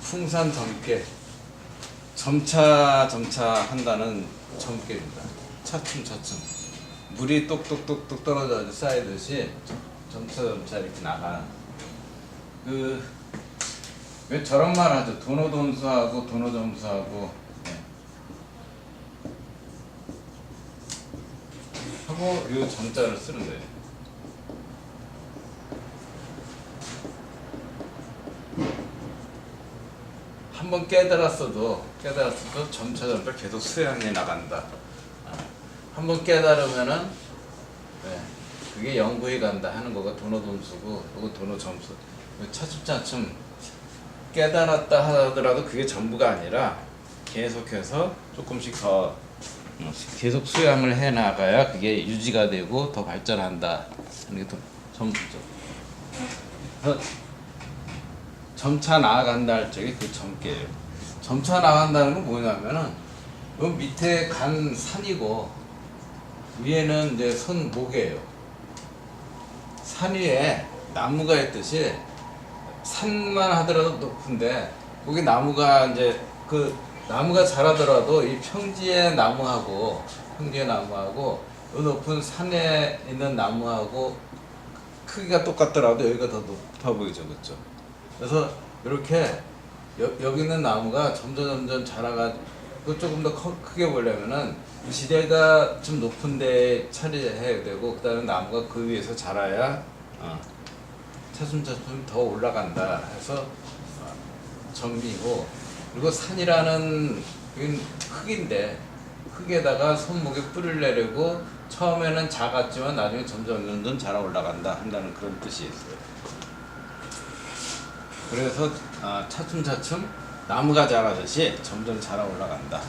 풍산 점괘, 점차 한다는 점괘입니다. 차츰 물이 똑똑똑똑 떨어져 쌓이듯이 점차 이렇게 나가는. 왜 저런 말 하죠? 도노dom수하고 도노점수하고 하고 요 점자를 쓰는 거예요. 한번 깨달았어도 점차 계속 수양해 나간다. 한번 깨달으면은 그게 영구히 간다 하는 거가 도노dom수고, 그리고 도노점수. 차츰 깨달았다 하더라도 그게 전부가 아니라 계속해서 조금씩 더 계속 수양을 해 나가야 그게 유지가 되고 더 발전한다 하는 게 점수죠. 점차 나아간다 할 적에 그 점괘예요. 점차 나간다는 건 뭐냐면은 요 밑에 간 산이고 위에는 이제 손목이에요. 산 위에 나무가 있듯이 산만 하더라도 높은데 거기 나무가 이제 그 나무가 자라더라도 이 평지의 나무하고 이 높은 산에 있는 나무하고 크기가 똑같더라도 여기가 더 높아 보이죠, 그렇죠? 그래서 이렇게 여기 있는 나무가 점점 자라가지고 조금 더 크게 보려면은 지대가 좀 높은 데 처리해야 되고, 그다음에 나무가 그 위에서 자라야 차츰 더 올라간다 해서 점이고, 그리고 산이라는 흙인데 흙에다가 손목에 뿌리를 내리고 처음에는 작았지만 나중에 점점 자라 올라간다 한다는 그런 뜻이 있어요. 그래서 차츰 나무가 자라듯이 점점 자라 올라간다.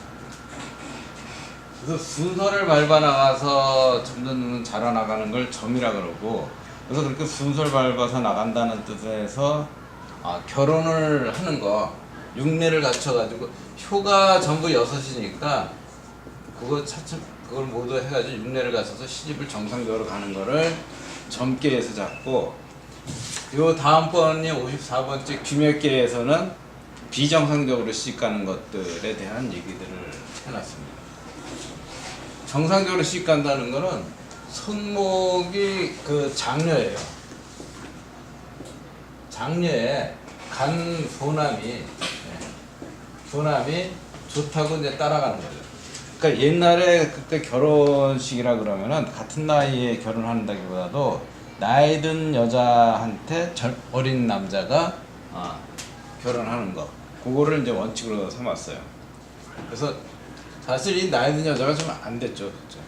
그래서 순서를 밟아 나가서 점점 자라나가는 걸 점이라 그러고, 그래서 그렇게 순서를 밟아서 나간다는 뜻에서 결혼을 하는 거, 육례를 갖춰가지고 효가 전부 6이니까 그걸 모두 해가지고 육례를 갖춰서 시집을 정상적으로 가는 거를 점괘에서 잡고, 요 다음번이 54번째 규맥계에서는 비정상적으로 시집 가는 것들에 대한 얘기들을 해놨습니다. 정상적으로 시집 간다는 거는 손목이 그 장녀예요. 장녀에 간 소남이 좋다고 이제 따라가는 거죠. 그러니까 옛날에 그때 결혼식이라 그러면은 같은 나이에 결혼한다기보다도 나이 든 여자한테 어린 남자가 결혼하는 거, 그거를 이제 원칙으로 삼았어요. 그래서 사실 이 나이 든 여자가 좀 안 됐죠, 그렇죠?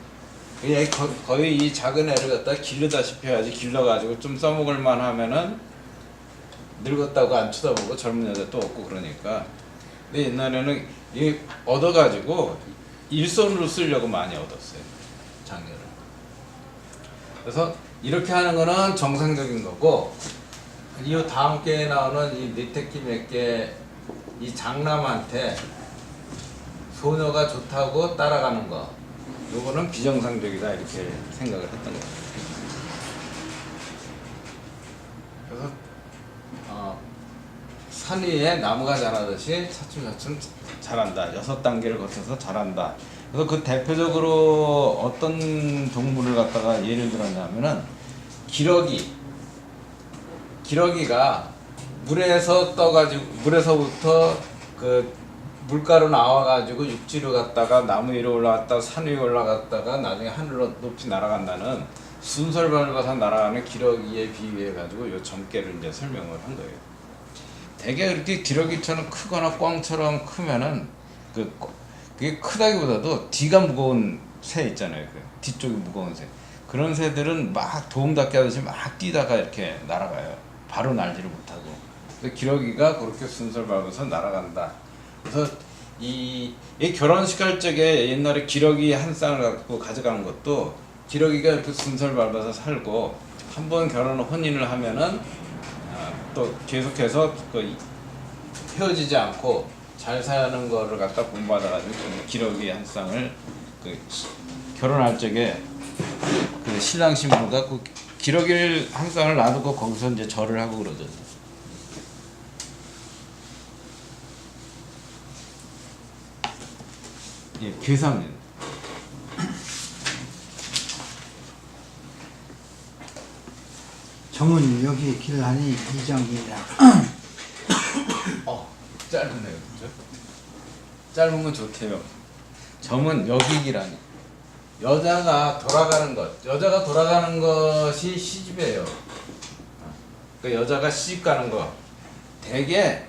거의 이 작은 애를 갖다 기르다시피 해야지, 길러가지고 좀 써먹을만 하면은 늙었다고 안 쳐다보고 젊은 여자 또 없고 그러니까. 근데 옛날에는 이 얻어가지고 일손으로 쓰려고 많이 얻었어요, 장녀를. 그래서 이렇게 하는 거는 정상적인 거고, 이 다음 게에 나오는 이 니테키 몇개 이 장남한테 소녀가 좋다고 따라가는 거, 요거는 비정상적이다 이렇게 생각을 했던 거예요. 그래서 산 위에 나무가 자라듯이 차츰 자란다. 6단계를 거쳐서 자란다. 그래서 그 대표적으로 어떤 동물을 갖다가 예를 들었냐면은 기러기가 물에서 떠가지고, 물에서부터 그 물가로 나와가지고 육지로 갔다가 나무 위로 올라갔다가 산 위에 올라갔다가 나중에 하늘로 높이 날아간다는 순서를 밟아서 날아가는 기러기에 비유해가지고 요 점괘를 이제 설명을 한 거예요. 되게 그렇게 기러기처럼 크거나 꿩처럼 크면은 그게 크다기보다도 뒤가 무거운 새 있잖아요. 그 뒤쪽이 무거운 새. 그런 새들은 막 도움닫기 하듯이 막 뛰다가 이렇게 날아가요. 바로 날지를 못하고. 그래서 기러기가 그렇게 순서를 밟아서 날아간다. 그래서 이 결혼식 할 적에 옛날에 기러기 한 쌍을 갖고 가져가는 것도, 기러기가 이렇게 순서를 밟아서 살고 한번 혼인을 하면은 또 계속해서 헤어지지 않고 잘 사는 거를 갖다 본받아가지고 기러기 한 쌍을 결혼할 적에 그 신랑 신부가 그 기러기를 한 쌍을 놔두고 거기서 이제 절을 하고 그러죠. 예, 괴사입니다. 정은 여기 길하니 이정이라. 짧으네요, 그죠? 짧은 건 좋대요. 점은 여기 길하니. 여자가 돌아가는 것이 시집이에요. 그 여자가 시집 가는 거. 대개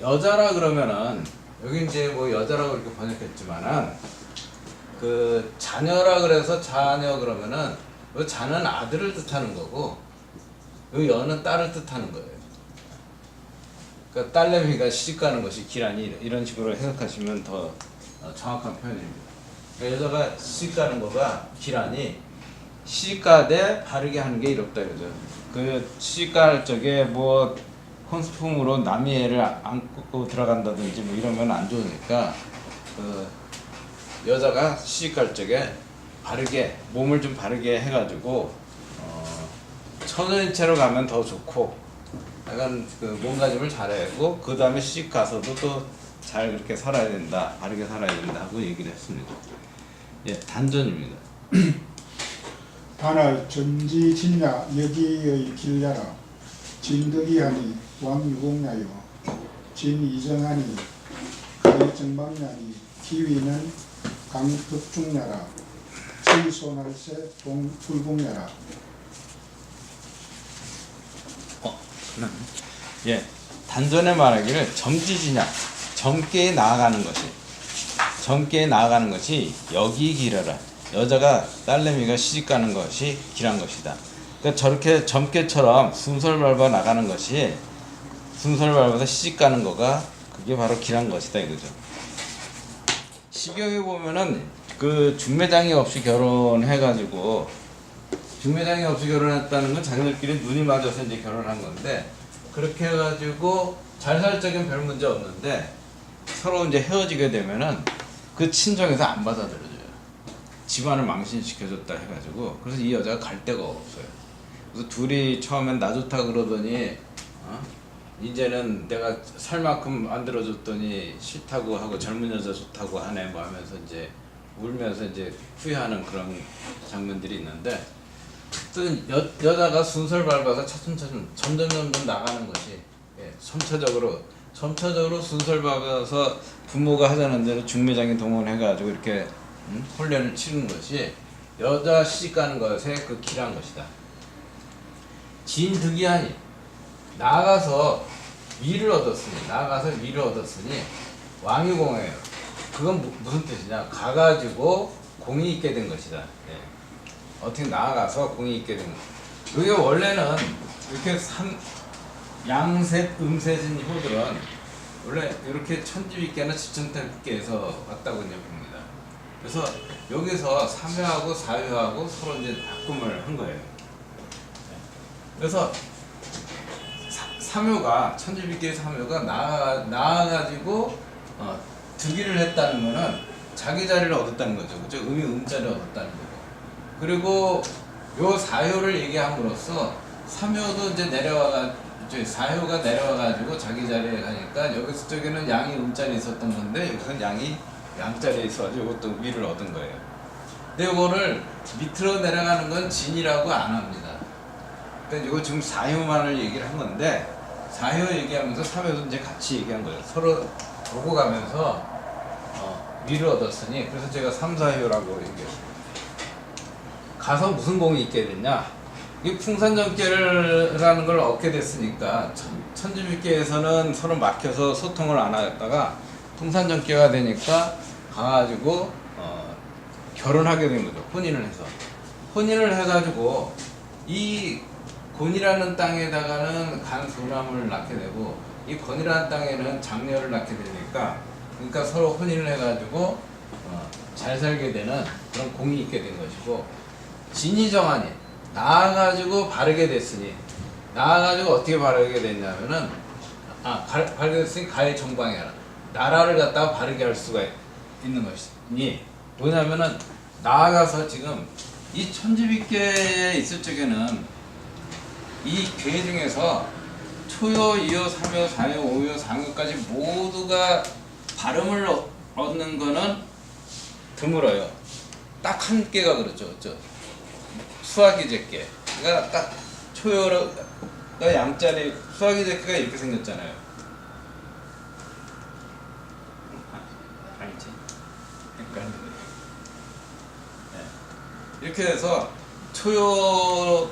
여자라 그러면은 여기 이제 뭐 여자라고 이렇게 번역했지만은 그 자녀라 그래서 자녀 그러면은 그 자는 아들을 뜻하는 거고 그 여는 딸을 뜻하는 거예요. 그러니까 딸내미가 시집 가는 것이 기란이 이런 식으로 해석하시면 더 정확한 표현입니다. 그러니까 여자가 시집 가는 거가 기란이 시집 가되 바르게 하는 게 이롭다 이거죠. 그 시집 갈 적에 뭐 혼수품으로 남의 애를 안고 들어간다든지 뭐 이러면 안 좋으니까 그 여자가 시집 갈 적에 바르게 몸을 좀 바르게 해가지고 천연인체로 가면 더 좋고 약간 그 몸가짐을 잘하고 그 다음에 시집 가서도 또 잘 그렇게 살아야 된다, 바르게 살아야 된다 하고 얘기를 했습니다. 예, 단전입니다. 단을 전지진야 여기의 길야라 진덕이하니 왕유공야요 진이정하니 가의정방야니 기위는 강덕중야라 치소날세 동불공야라. 예, 단전에 말하기를 점지지냐, 젊게 나아가는 것이 여기 길어라. 여자가 딸내미가 시집 가는 것이 길한 것이다. 그러니까 저렇게 젊게처럼 순서를 밟아 나가는 것이 순서를 밟아서 시집 가는 거가 그게 바로 길한 것이다 이거죠. 시경에 보면은 그 중매장이 없이 결혼해가지고 중매장이 없이 결혼했다는 건 자기들끼리 눈이 맞아서 이제 결혼한 건데 그렇게 해가지고 잘 살 적엔 별 문제 없는데 서로 이제 헤어지게 되면은 그 친정에서 안 받아들여줘요. 집안을 망신시켜줬다 해가지고 그래서 이 여자가 갈 데가 없어요. 그래서 둘이 처음엔 나 좋다 그러더니 이제는 내가 살 만큼 만들어줬더니 싫다고 하고 젊은 여자 좋다고 하네 뭐 하면서 이제 울면서 이제 후회하는 그런 장면들이 있는데 또 여자가 순서를 밟아서 점점 나가는 것이 점차적으로 순서를 밟아서 부모가 하자는 대로 중매장에 동원해가지고 이렇게 혼례를 치르는 것이 여자 시집 가는 것에 그 길한 것이다. 진득이하니 나아가서 위를 얻었으니 왕유공예요. 그건 무슨 뜻이냐? 가가지고 공이 있게 된 것이다. 예. 어떻게 나아가서 공이 있게 된 것. 그게 원래는 이렇게 양셋, 음셋인 효들은 원래 이렇게 천지위계나 지천태위계에서 왔다고 이제 봅니다. 그래서 여기서 3회하고 4회하고 서로 이제 바꿈을 한 거예요. 그래서 3회가 천지위계에서 3회가 나아가지고 득위를 했다는 거는 자기 자리를 얻었다는 거죠. 그죠? 음이 음자리를 얻었다는 거고. 그리고 요 4효를 얘기함으로써 3효도 이제 4효가 내려와가지고 자기 자리에 가니까 여기서 저기는 양이 음자리에 있었던 건데 여기서는 양이 양자리에 있어가지고 이것도 위를 얻은 거예요. 근데 이거를 밑으로 내려가는 건 진이라고 안 합니다. 그러니까 이거 지금 4효만을 얘기를 한 건데 4효 얘기하면서 3효도 이제 같이 얘기한 거예요. 서로 보고 가면서 위를 얻었으니 그래서 제가 3, 4효라고 얘기했어요. 가서 무슨 공이 있게 됐냐? 이 풍산정계라는 걸 얻게 됐으니까 천지빛계에서는 서로 막혀서 소통을 안 하다가 풍산정계가 되니까 가가지고 결혼하게 된 거죠. 혼인을 해가지고 이 곤이라는 땅에다가는 간소남을 낳게 되고 이 건이라는 땅에는 장녀를 낳게 되니까 그러니까 서로 혼인을 해가지고 잘 살게 되는 그런 공이 있게 된 것이고 진이정하니 나아가지고 바르게 됐으니 나아가지고 어떻게 바르게 됐냐면은 바르게 됐으니 가의 정방이라 나라를 갖다가 바르게 할 수가 있는 것이니 뭐냐면은 나아가서 지금 이 천지빛계에 있을 적에는 이 계 중에서 초효, 이효, 삼효, 사효, 오효, 상효까지 모두가 발음을 얻는 거는 드물어요. 딱 한 개가 그렇죠. 수화기 제께. 그러니까 딱 초여가 양자리 수화기 제께가 이렇게 생겼잖아요. 아니지. 헷갈리네. 네. 이렇게 해서 초여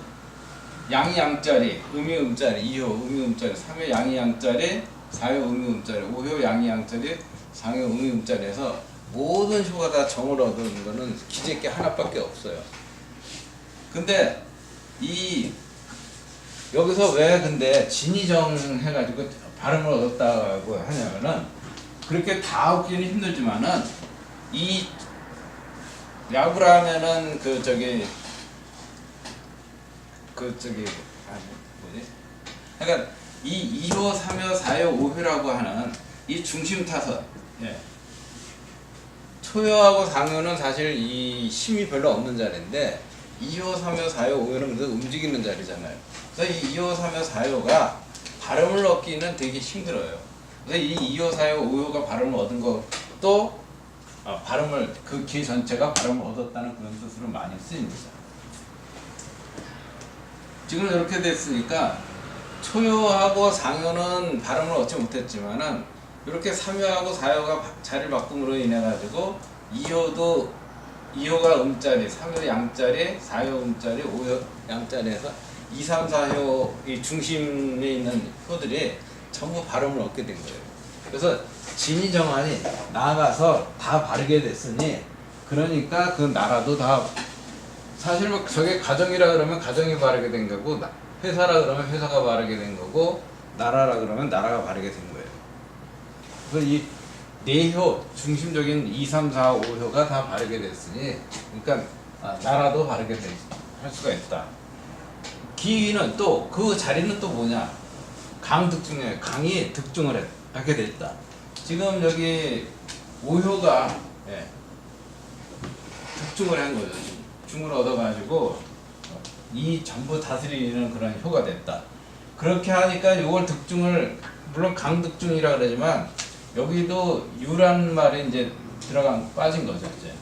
양이 양자리, 음이 음자리, 2호 음이 음자리, 3호 양이 양자리, 4호 음이 음자리, 5호 양이 양자리, 4호 음이 음자리에서 모든 효가 다 정을 얻는 거는 기재께 하나밖에 없어요. 근데 여기서 왜 근데 진의정 해가지고 발음을 얻었다고 하냐면은 그렇게 다 얻기는 힘들지만은 이 야구라면은 그러니까 이 2호, 3호, 4호, 5호라고 하는 이 중심 타선, 예. 초여하고 상여는 사실 이 힘이 별로 없는 자리인데 2호, 3호, 4호, 5호는 그래도 움직이는 자리잖아요. 그래서 이 2호, 3호, 4호가 발음을 얻기는 되게 힘들어요. 그래서 이 2호, 4호, 5호가 발음을 얻은 것도 발음을 그 기 전체가 발음을 얻었다는 그런 뜻으로 많이 쓰입니다. 지금 이렇게 됐으니까 초여하고 상여는 발음을 얻지 못했지만은 이렇게 3여하고 4여가 자리를 바꿈으로 인해 가지고 2호가 음자리, 3호 양자리, 4호 음자리, 5호 양자리에서 2, 3, 4호 이 중심에 있는 효들이 전부 발음을 얻게 된 거예요. 그래서 진의정환이 나아가서 다 바르게 됐으니 그러니까 그 나라도 다 사실 뭐 저게 가정이라 그러면 가정이 바르게 된 거고 회사라 그러면 회사가 바르게 된 거고 나라라 그러면 나라가 바르게 된 거예요. 그래서 이 내효 중심적인 2, 3, 4, 5효가 다 바르게 됐으니 그러니까 나라도 바르게 할 수가 있다. 기위는 또 그 자리는 또 뭐냐? 강득중이에요. 강이 득중을 하게 됐다. 지금 여기 5효가 득중을 한 거죠. 중을 얻어가지고 이 전부 다스리는 그런 효가 됐다. 그렇게 하니까 이걸 득중을 물론 강득중이라 그러지만 여기도 유란 말이 이제 빠진 거죠. 이제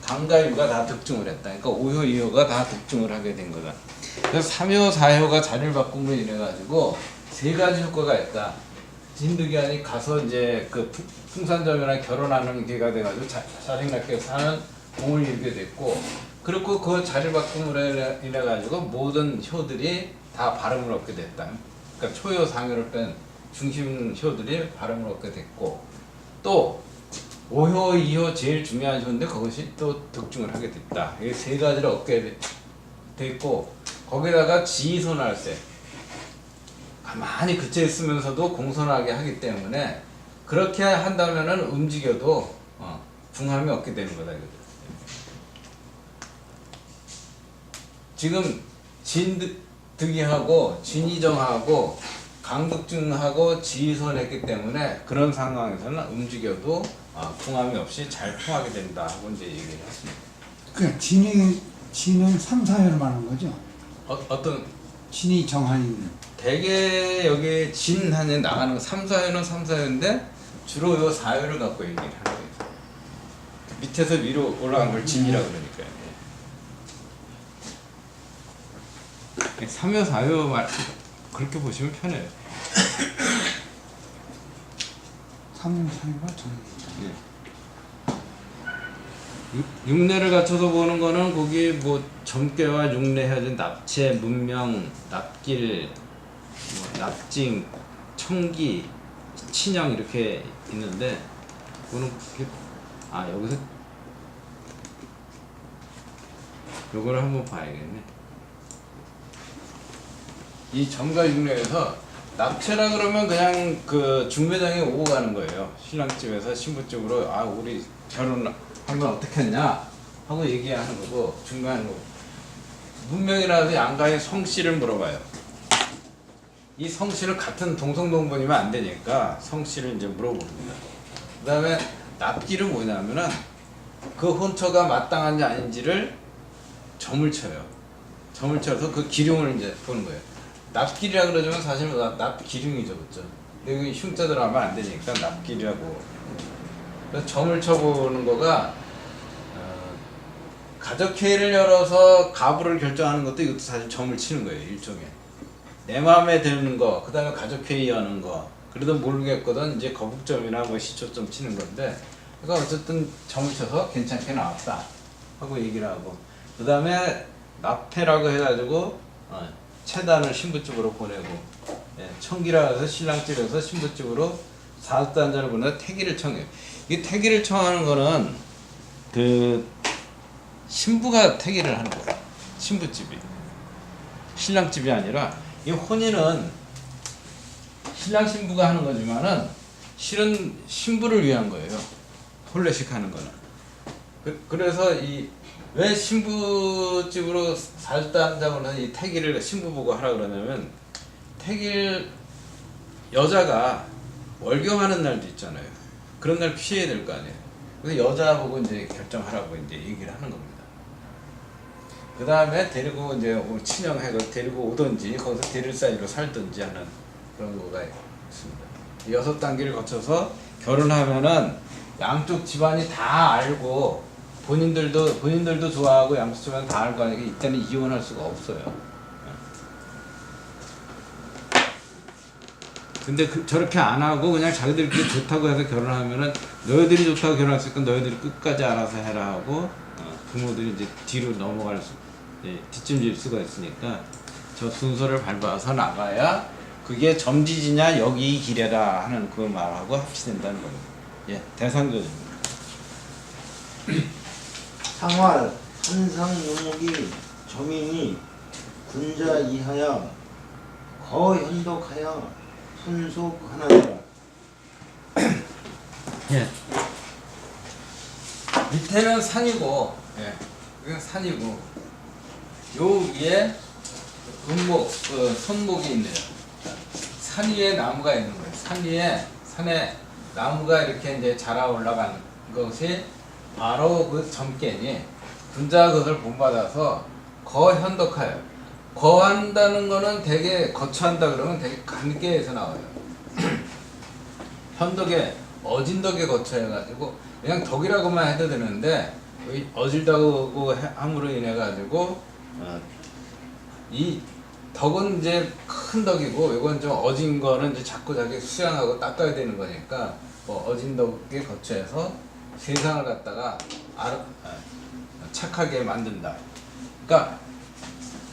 강과 유가 다 득중을 했다. 그러니까 5효, 2효가 다 득중을 하게 된 거다. 그래서 3효, 4효가 자리를 바꿈으로 인해 가지고 세 가지 효과가 있다. 진득이한이 가서 이제 그 풍산점이랑 결혼하는 기회가 돼가지고 자식 낳게 사는 공을 이루게 됐고, 그리고 그 자리 바꿈으로 인해 가지고 모든 효들이 다 발음을 얻게 됐다. 그러니까 초효, 상효를 뺀 중심 효들이 발음을 얻게 됐고, 또 5효, 2효 제일 중요한 효인데 그것이 또 득중을 하게 됐다. 이 세 가지를 얻게 됐고, 거기다가 지선할세 가만히 그쳐 있으면서도 공손하게 하기 때문에 그렇게 한다면은 움직여도 중함이 없게 되는 거다 이거죠. 지금 진득이하고 진이정하고 강득중하고 지선했기 때문에 그런 상황에서는 움직여도 중함이 없이 잘 통하게 된다 하고 이제 얘기를 했습니다. 그 진은 3, 4회를 말하는 거죠? 어떤 진이 정한이 대개 여기 진한에 나가는 거 3, 4회는 3, 4회인데 주로 요 4회를 갖고 얘기를 하는 거예요. 밑에서 위로 올라간 걸 진이라고 그러니까요. 3회, 4회 말 그렇게 보시면 편해요. 3, 4회가 정해있다. 예. 육례를 갖춰서 보는 거는 거기 뭐 점괘와 육례 해야지 납체, 문명, 납길, 뭐 납징, 청기, 친형 이렇게 있는데 그거는 여기서 요거를 한번 봐야겠네. 이 점과 육례에서 납체라 그러면 그냥 그 중매장에 오고 가는 거예요. 신랑집에서 신부집으로 우리 결혼하면 어떻게 했냐 하고 얘기하는 거고 중매하는 거고, 문명이라도 양가의 성씨를 물어봐요. 이 성씨를 같은 동성동본이면 안 되니까 성씨를 이제 물어봅니다. 그 다음에 납기는 뭐냐면은 그 혼처가 마땅한지 아닌지를 점을 쳐요. 점을 쳐서 그 기륭을 이제 보는 거예요. 납기이라 그러지만 사실 납기륭이죠, 그렇죠? 근데 여기 흉자 들어가면 안 되니까 납기이라고. 그래서 점을 쳐보는 거가 가족회의를 열어서 가부를 결정하는 것도 이것도 사실 점을 치는 거예요. 일종의 내 마음에 드는 거, 그 다음에 가족회의 여는 거, 그래도 모르겠거든 이제 거북점이나 뭐 시초점 치는 건데, 그러니까 어쨌든 점을 쳐서 괜찮게 나왔다 하고 얘기를 하고, 그 다음에 납태라고 해가지고 채단을 신부집으로 보내고, 청기라 해서 신랑집에서 신부집으로 사단자를 보내서 태기를 청해요. 이 태기를 청하는 거는 그 신부가 태기를 하는 거예요. 신부집이, 신랑집이 아니라. 이 혼인은 신랑 신부가 하는 거지만은 실은 신부를 위한 거예요. 혼례식 하는 거는. 그래서 이 왜 신부집으로 살단자고는 이 태기를 신부 보고 하라 그러냐면, 태기를 여자가 월경하는 날도 있잖아요. 그런 날 피해야 될 거 아니에요. 그래서 여자 보고 이제 결정하라고 이제 얘기를 하는 겁니다. 그 다음에 데리고 이제 친형해서 데리고 오든지 거기서 데릴 사이로 살든지 하는 그런 거가 있습니다. 6단계를 거쳐서 결혼하면은 양쪽 집안이 다 알고, 본인들도 좋아하고 양쪽 집안 다 알고 하니까 이때는 이혼할 수가 없어요. 근데 저렇게 안 하고 그냥 자기들끼리 좋다고 해서 결혼하면은, 너희들이 좋다고 결혼했으니까 너희들이 끝까지 알아서 해라 하고 부모들이 이제 뒤로 넘어갈 수, 뒷짐질 수가 있으니까 저 순서를 밟아서 나가야 그게 점지지냐 여기 길에라 하는 그 말하고 합치된다는 겁니다. 대상조입니다. 상활 한상용목이 점이니 군자 이하야 거현덕하야 손속하나니라. 밑에는 산이고, 그냥 산이고, 요 위에 은목, 손목이 있네요. 산 위에 나무가 있는 거예요. 산에 나무가 이렇게 이제 자라 올라간 것이 바로 그 점괘니, 군자가 그것을 본받아서 거현덕하여. 거한다는 거는 되게 거처한다 그러면 되게 간계에서 나와요. 현덕에, 어진덕에 거처해가지고 그냥 덕이라고만 해도 되는데, 어질다고 함으로 인해 가지고 이 덕은 이제 큰 덕이고, 이건 좀 어진 거는 이제 자꾸 자기 수양하고 닦아야 되는 거니까 어진 덕에 거쳐해서 세상을 갖다가 착하게 만든다. 그러니까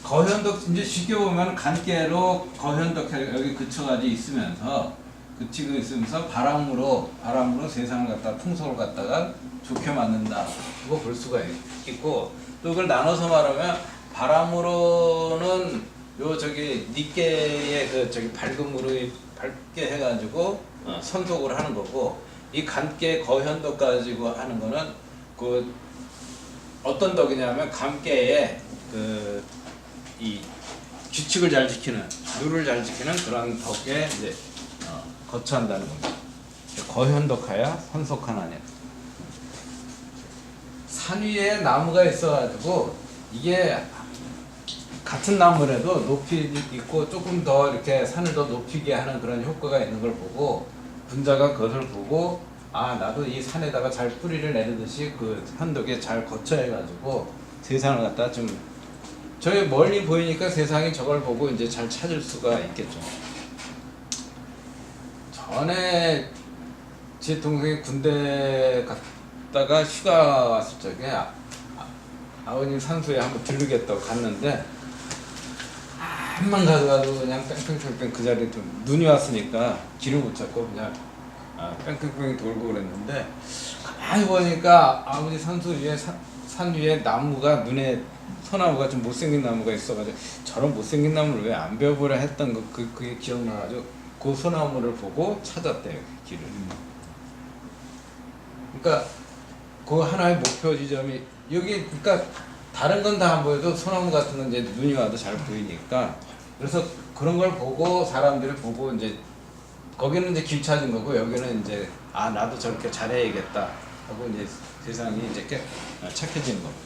거현덕, 이제 쉽게 보면 간계로 거현덕 여기 그쳐가지고 있으면서 바람으로 세상을 갖다가 풍속을 갖다가 좋게 만든다. 그거 볼 수가 있고, 또 그걸 나눠서 말하면 바람으로는 니께의 밝음으로 밝게 해가지고 선속을 하는 거고, 이 간계 거현덕 가지고 하는 거는 그 어떤 덕이냐면 감계에 이 규칙을 잘 지키는, 룰을 잘 지키는 그런 덕에 이제 거처한다는 겁니다. 거현덕하야 선속하나니. 산 위에 나무가 있어가지고, 이게 같은 나무라도 높이 있고 조금 더 이렇게 산을 더 높이게 하는 그런 효과가 있는 걸 보고, 군자가 그것을 보고, 나도 이 산에다가 잘 뿌리를 내리듯이 그 현덕에 잘 거처해가지고 세상을 갖다 좀, 저기 멀리 보이니까 세상이 저걸 보고 이제 잘 찾을 수가 있겠죠. 전에 제 동생이 군대 갔다가 휴가 왔을 적에 아버님 산소에 한번 들르겠다고 갔는데, 한만 가져가도 그냥 뺑뺑뺑뺑 그 자리에 좀 눈이 왔으니까 길을 못 찾고 그냥 뺑뺑뺑 돌고 그랬는데, 가만히 보니까 아버지 산소 위에 산 위에 나무가, 눈에 소나무가 좀 못생긴 나무가 있어가지고, 저런 못생긴 나무를 왜 안 베어보려 했던 그게 기억나가지고 그 소나무를 보고 찾았대요, 길을. 그러니까 그 하나의 목표 지점이 여기, 그러니까 다른 건 다 안 보여도 소나무 같은 건 이제 눈이 와도 잘 보이니까, 그래서 그런 걸 보고 사람들이 보고 이제 거기는 이제 길 찾은 거고, 여기는 이제 나도 저렇게 잘해야겠다 하고 이제 세상이 이제 착해지는 겁니다.